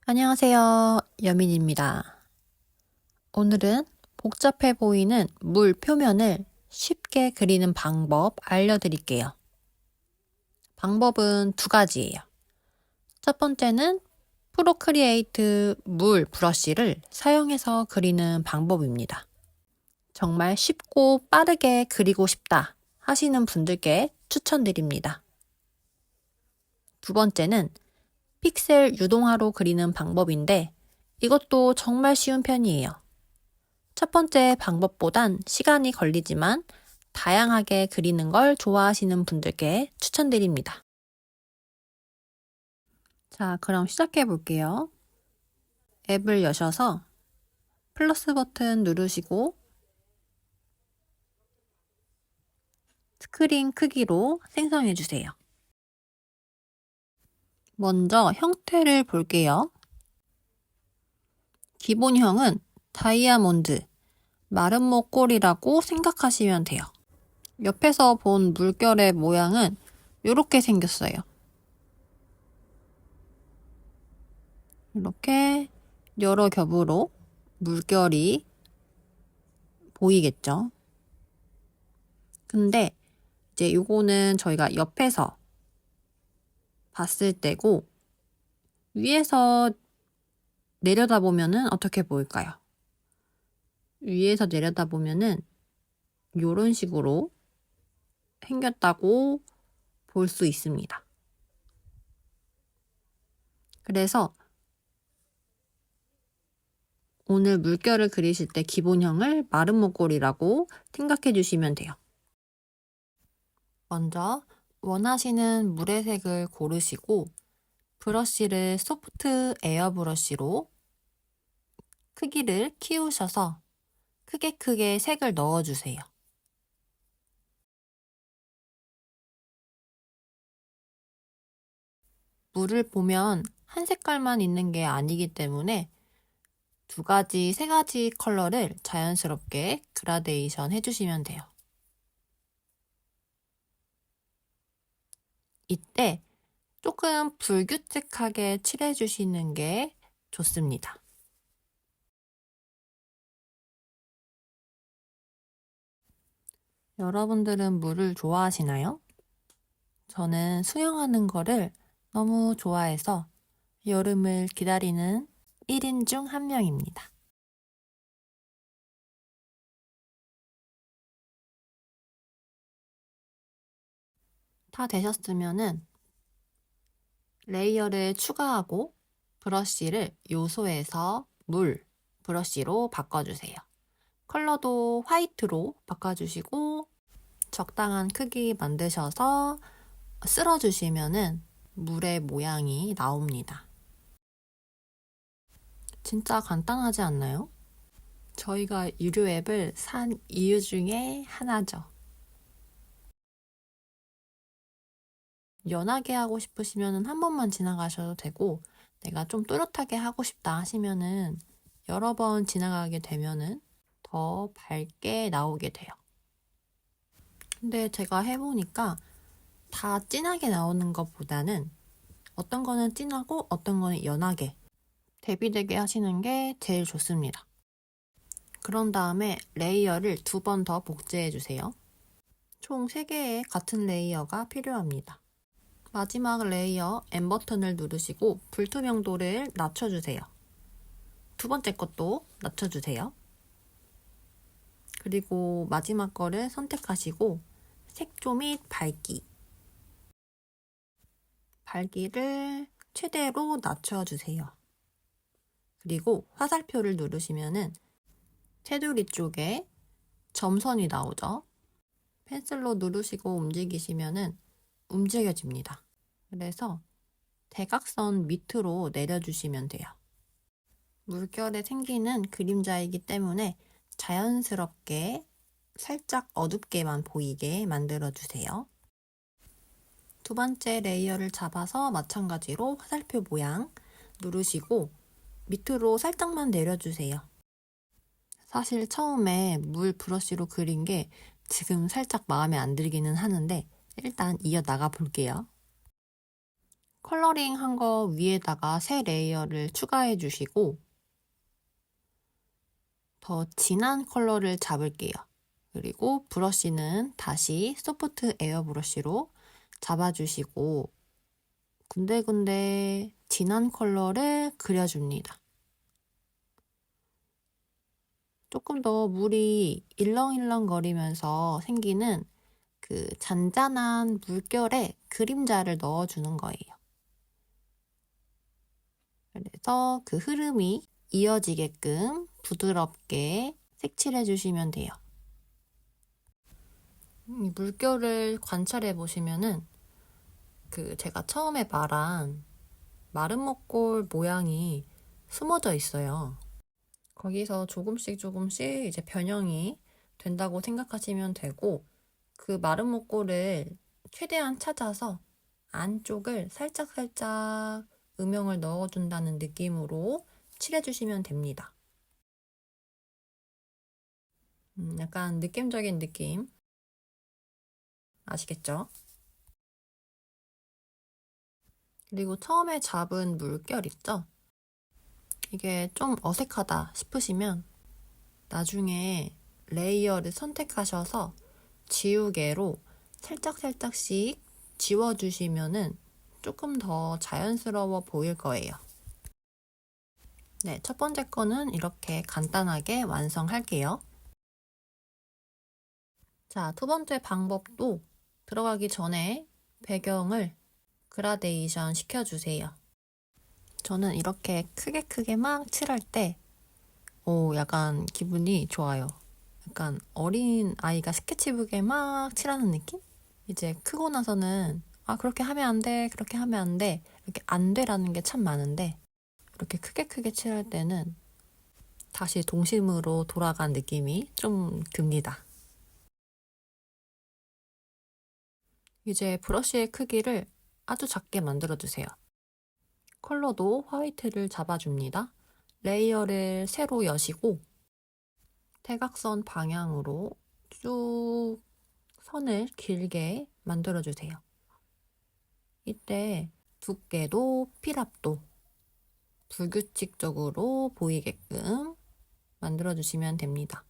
안녕하세요. 여민입니다. 오늘은 복잡해 보이는 물 표면을 쉽게 그리는 방법 알려드릴게요. 방법은 두 가지예요. 첫 번째는 프로크리에이트 물 브러쉬를 사용해서 그리는 방법입니다. 정말 쉽고 빠르게 그리고 싶다 하시는 분들께 추천드립니다. 두 번째는 픽셀 유동화로 그리는 방법인데 이것도 정말 쉬운 편이에요. 첫 번째 방법보단 시간이 걸리지만 다양하게 그리는 걸 좋아하시는 분들께 추천드립니다. 자, 그럼 시작해 볼게요. 앱을 여셔서 플러스 버튼 누르시고 스크린 크기로 생성해 주세요. 먼저 형태를 볼게요. 기본형은 다이아몬드, 마름모 꼴이라고 생각하시면 돼요. 옆에서 본 물결의 모양은 이렇게 생겼어요. 이렇게 여러 겹으로 물결이 보이겠죠. 근데 이제 요거는 저희가 옆에서 봤을 때고 위에서 내려다보면은 어떻게 보일까요? 위에서 내려다보면은 요런 식으로 생겼다고 볼 수 있습니다. 그래서 오늘 물결을 그리실 때 기본형을 마름모꼴이라고 생각해 주시면 돼요. 먼저 원하시는 물의 색을 고르시고 브러쉬를 소프트 에어 브러쉬로 크기를 키우셔서 크게 색을 넣어주세요. 물을 보면 한 색깔만 있는 게 아니기 때문에 두 가지, 세 가지 컬러를 자연스럽게 그라데이션 해주시면 돼요. 이때 조금 불규칙하게 칠해주시는 게 좋습니다. 여러분들은 물을 좋아하시나요? 저는 수영하는 거를 너무 좋아해서 여름을 기다리는 1인 중 1명입니다. 다 되셨으면은 레이어를 추가하고 브러쉬를 요소에서 물 브러쉬로 바꿔주세요. 컬러도 화이트로 바꿔주시고 적당한 크기 만드셔서 쓸어주시면은 물의 모양이 나옵니다. 진짜 간단하지 않나요? 저희가 유료 앱을 산 이유 중에 하나죠. 연하게 하고 싶으시면 한 번만 지나가셔도 되고 내가 좀 또렷하게 하고 싶다 하시면은 여러 번 지나가게 되면은 더 밝게 나오게 돼요. 근데 제가 해보니까 다 진하게 나오는 것보다는 어떤 거는 진하고 어떤 거는 연하게 대비되게 하시는 게 제일 좋습니다. 그런 다음에 레이어를 2번 더 복제해 주세요. 총 3개의 같은 레이어가 필요합니다. 마지막 레이어 M 버튼을 누르시고 불투명도를 낮춰주세요. 두 번째 것도 낮춰주세요. 그리고 마지막 거를 선택하시고 색조 및 밝기를 최대로 낮춰주세요. 그리고 화살표를 누르시면은 테두리 쪽에 점선이 나오죠. 펜슬로 누르시고 움직이시면은 움직여집니다. 그래서 대각선 밑으로 내려주시면 돼요. 물결에 생기는 그림자이기 때문에 자연스럽게 살짝 어둡게만 보이게 만들어주세요. 두 번째 레이어를 잡아서 마찬가지로 화살표 모양 누르시고 밑으로 살짝만 내려주세요. 사실 처음에 물 브러쉬로 그린 게 지금 살짝 마음에 안 들기는 하는데 일단 이어나가 볼게요. 컬러링 한 거 위에다가 새 레이어를 추가해 주시고 더 진한 컬러를 잡을게요. 그리고 브러쉬는 다시 소프트 에어 브러쉬로 잡아주시고 군데군데 진한 컬러를 그려줍니다. 조금 더 물이 일렁일렁거리면서 생기는 그 잔잔한 물결에 그림자를 넣어주는 거예요. 그래서 그 흐름이 이어지게끔 부드럽게 색칠해 주시면 돼요. 이 물결을 관찰해 보시면은 그 제가 처음에 말한 마른 목골 모양이 숨어져 있어요. 거기서 조금씩 조금씩 이제 변형이 된다고 생각하시면 되고 그 마른 목골을 최대한 찾아서 안쪽을 살짝살짝 음영을 넣어준다는 느낌으로 칠해주시면 됩니다. 약간 느낌적인 느낌 아시겠죠? 그리고 처음에 잡은 물결 있죠? 이게 좀 어색하다 싶으시면 나중에 레이어를 선택하셔서 지우개로 살짝살짝씩 지워주시면은 조금 더 자연스러워 보일 거예요. 네, 첫 번째 거는 이렇게 간단하게 완성할게요. 자, 두 번째 방법도 들어가기 전에 배경을 그라데이션 시켜주세요. 저는 이렇게 크게 막 칠할 때 약간 기분이 좋아요. 약간 어린 아이가 스케치북에 막 칠하는 느낌? 이제 크고 나서는 그렇게 하면 안 돼, 그렇게 하면 안 돼, 이렇게 안 돼라는 게 참 많은데 이렇게 크게 칠할 때는 다시 동심으로 돌아간 느낌이 좀 듭니다. 이제 브러쉬의 크기를 아주 작게 만들어주세요. 컬러도 화이트를 잡아줍니다. 레이어를 세로 여시고 대각선 방향으로 쭉 선을 길게 만들어주세요. 이때 두께도 필압도 불규칙적으로 보이게끔 만들어주시면 됩니다.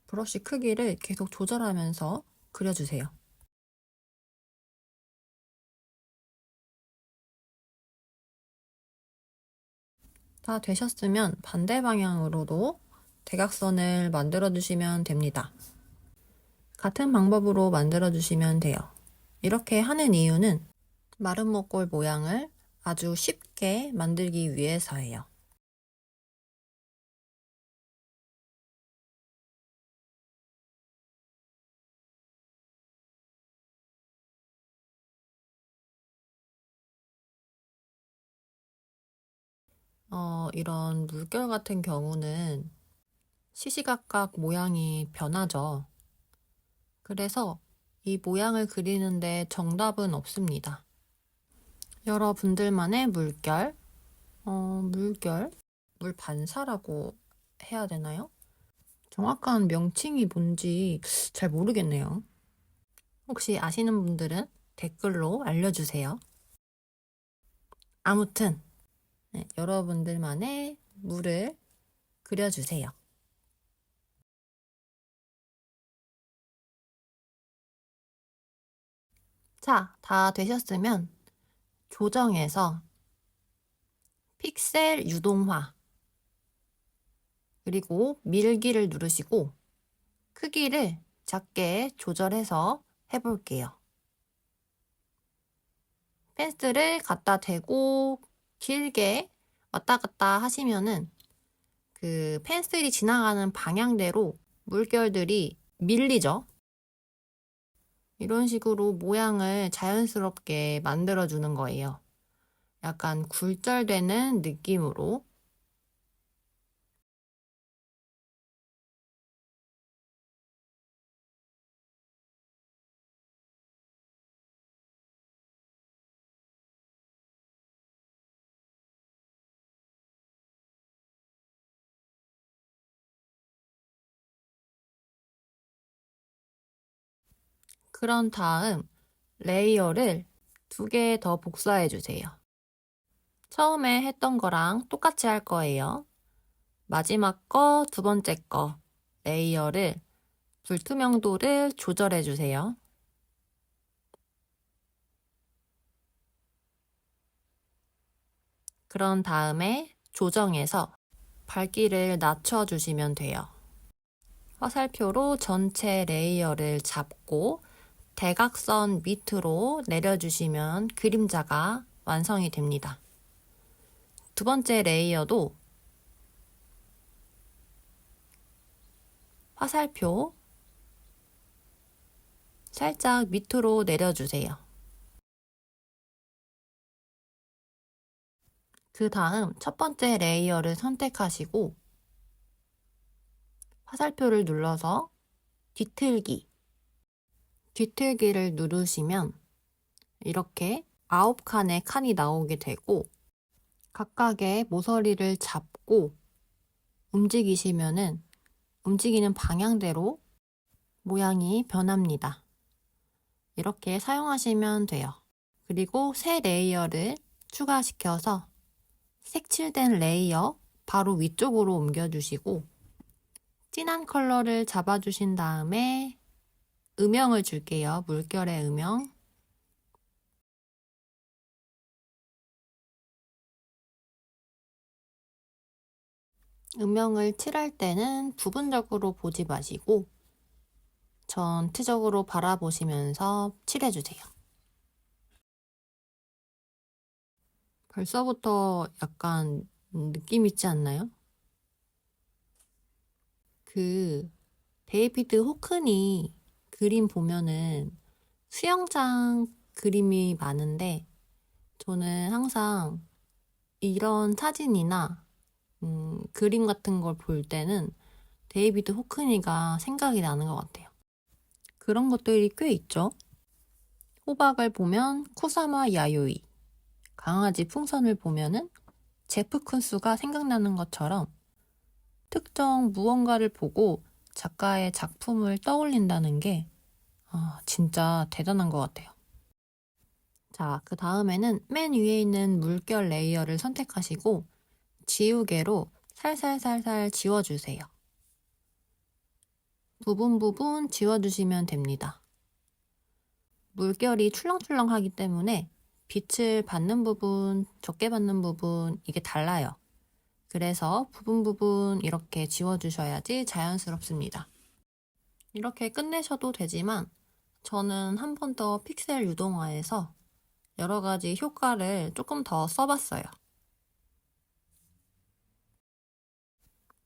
브러쉬 크기를 계속 조절하면서 그려주세요. 다 되셨으면 반대 방향으로도 대각선을 만들어주시면 됩니다. 같은 방법으로 만들어주시면 돼요. 이렇게 하는 이유는 마른 목골 모양을 아주 쉽게 만들기 위해서예요. 이런 물결 같은 경우는 시시각각 모양이 변하죠. 그래서 이 모양을 그리는데 정답은 없습니다. 여러분들만의 물결, 물 반사라고 해야 되나요? 정확한 명칭이 뭔지 잘 모르겠네요. 혹시 아시는 분들은 댓글로 알려주세요. 아무튼 네, 여러분들만의 물을 그려주세요. 자, 다 되셨으면 조정해서 픽셀 유동화 그리고 밀기를 누르시고 크기를 작게 조절해서 해볼게요. 펜슬을 갖다 대고 길게 왔다 갔다 하시면은 그 펜슬이 지나가는 방향대로 물결들이 밀리죠. 이런 식으로 모양을 자연스럽게 만들어주는 거예요. 약간 굴절되는 느낌으로 그런 다음 레이어를 2개 더 복사해 주세요. 처음에 했던 거랑 똑같이 할 거예요. 마지막 거, 2번째 거 레이어를 불투명도를 조절해 주세요. 그런 다음에 조정해서 밝기를 낮춰주시면 돼요. 화살표로 전체 레이어를 잡고 대각선 밑으로 내려주시면 그림자가 완성이 됩니다. 2번째 레이어도 화살표 살짝 밑으로 내려주세요. 그 다음 첫 번째 레이어를 선택하시고 화살표를 눌러서 뒤틀기를 누르시면 이렇게 9칸의 칸이 나오게 되고 각각의 모서리를 잡고 움직이시면은 움직이는 방향대로 모양이 변합니다. 이렇게 사용하시면 돼요. 그리고 새 레이어를 추가시켜서 색칠된 레이어 바로 위쪽으로 옮겨주시고 진한 컬러를 잡아주신 다음에 음영을 줄게요. 물결의 음영. 음영을 칠할 때는 부분적으로 보지 마시고 전체적으로 바라보시면서 칠해주세요. 벌써부터 약간 느낌 있지 않나요? 그 데이비드 호크니 그림 보면은 수영장 그림이 많은데 저는 항상 이런 사진이나 그림 같은 걸 볼 때는 데이비드 호크니가 생각이 나는 것 같아요. 그런 것들이 꽤 있죠. 호박을 보면 쿠사마 야요이, 강아지 풍선을 보면은 제프 쿤스가 생각나는 것처럼 특정 무언가를 보고 작가의 작품을 떠올린다는 게 진짜 대단한 것 같아요. 자, 그 다음에는 맨 위에 있는 물결 레이어를 선택하시고 지우개로 살살살살 지워주세요. 부분 지워주시면 됩니다. 물결이 출렁출렁하기 때문에 빛을 받는 부분, 적게 받는 부분 이게 달라요. 그래서 부분 이렇게 지워주셔야지 자연스럽습니다. 이렇게 끝내셔도 되지만 저는 한 번 더 픽셀 유동화해서 여러 가지 효과를 조금 더 써봤어요.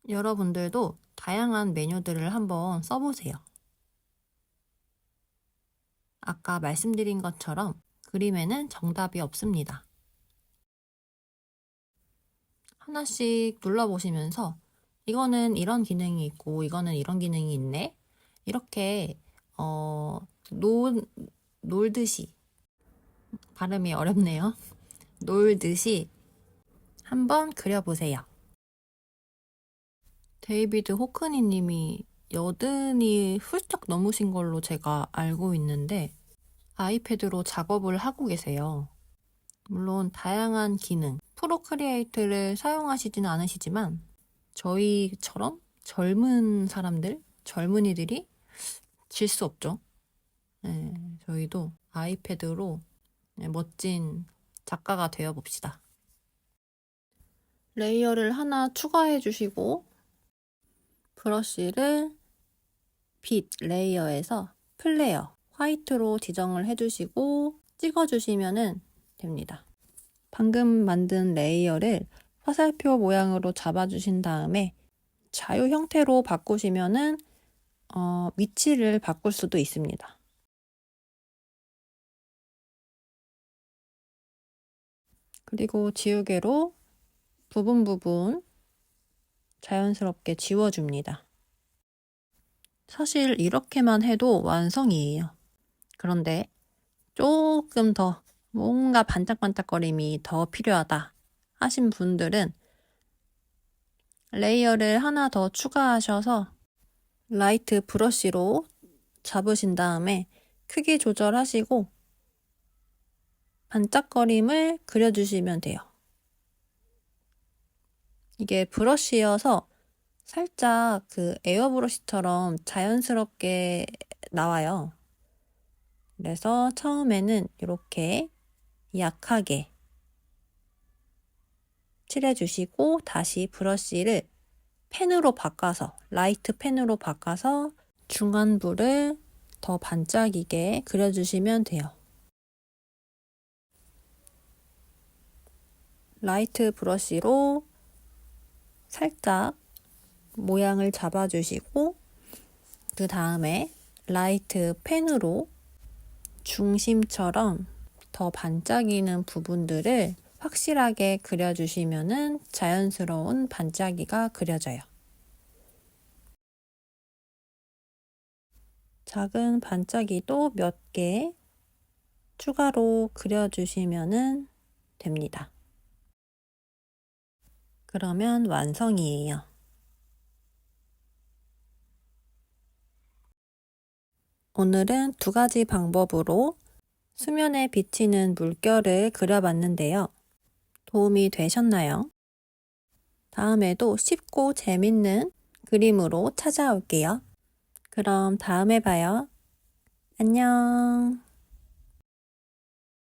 여러분들도 다양한 메뉴들을 한번 써보세요. 아까 말씀드린 것처럼 그림에는 정답이 없습니다. 하나씩 눌러보시면서 이거는 이런 기능이 있고 이거는 이런 기능이 있네. 이렇게 놀듯이 발음이 어렵네요. 놀듯이 한번 그려보세요. 데이비드 호크니 님이 80이 훌쩍 넘으신 걸로 제가 알고 있는데 아이패드로 작업을 하고 계세요. 물론 다양한 기능, 프로크리에이트를 사용하시지는 않으시지만 저희처럼 젊은 사람들, 젊은이들이 질 수 없죠. 네, 저희도 아이패드로 멋진 작가가 되어 봅시다. 레이어를 하나 추가해 주시고 브러쉬를 빛 레이어에서 플레어, 화이트로 지정을 해주시고 찍어주시면 됩니다. 방금 만든 레이어를 화살표 모양으로 잡아주신 다음에 자유 형태로 바꾸시면은 위치를 바꿀 수도 있습니다. 그리고 지우개로 부분 자연스럽게 지워줍니다. 사실 이렇게만 해도 완성이에요. 그런데 조금 더 뭔가 반짝반짝거림이 더 필요하다 하신 분들은 레이어를 하나 더 추가하셔서 라이트 브러쉬로 잡으신 다음에 크기 조절하시고 반짝거림을 그려주시면 돼요. 이게 브러쉬여서 살짝 그 에어브러쉬처럼 자연스럽게 나와요. 그래서 처음에는 이렇게 약하게 칠해주시고 다시 브러쉬를 펜으로 바꿔서 라이트 펜으로 바꿔서 중안부를 더 반짝이게 그려주시면 돼요. 라이트 브러쉬로 살짝 모양을 잡아주시고 그 다음에 라이트 펜으로 중심처럼 더 반짝이는 부분들을 확실하게 그려주시면은 자연스러운 반짝이가 그려져요. 작은 반짝이도 몇 개 추가로 그려주시면 됩니다. 그러면 완성이에요. 오늘은 두 가지 방법으로 수면에 비치는 물결을 그려봤는데요. 도움이 되셨나요? 다음에도 쉽고 재밌는 그림으로 찾아올게요. 그럼 다음에 봐요. 안녕.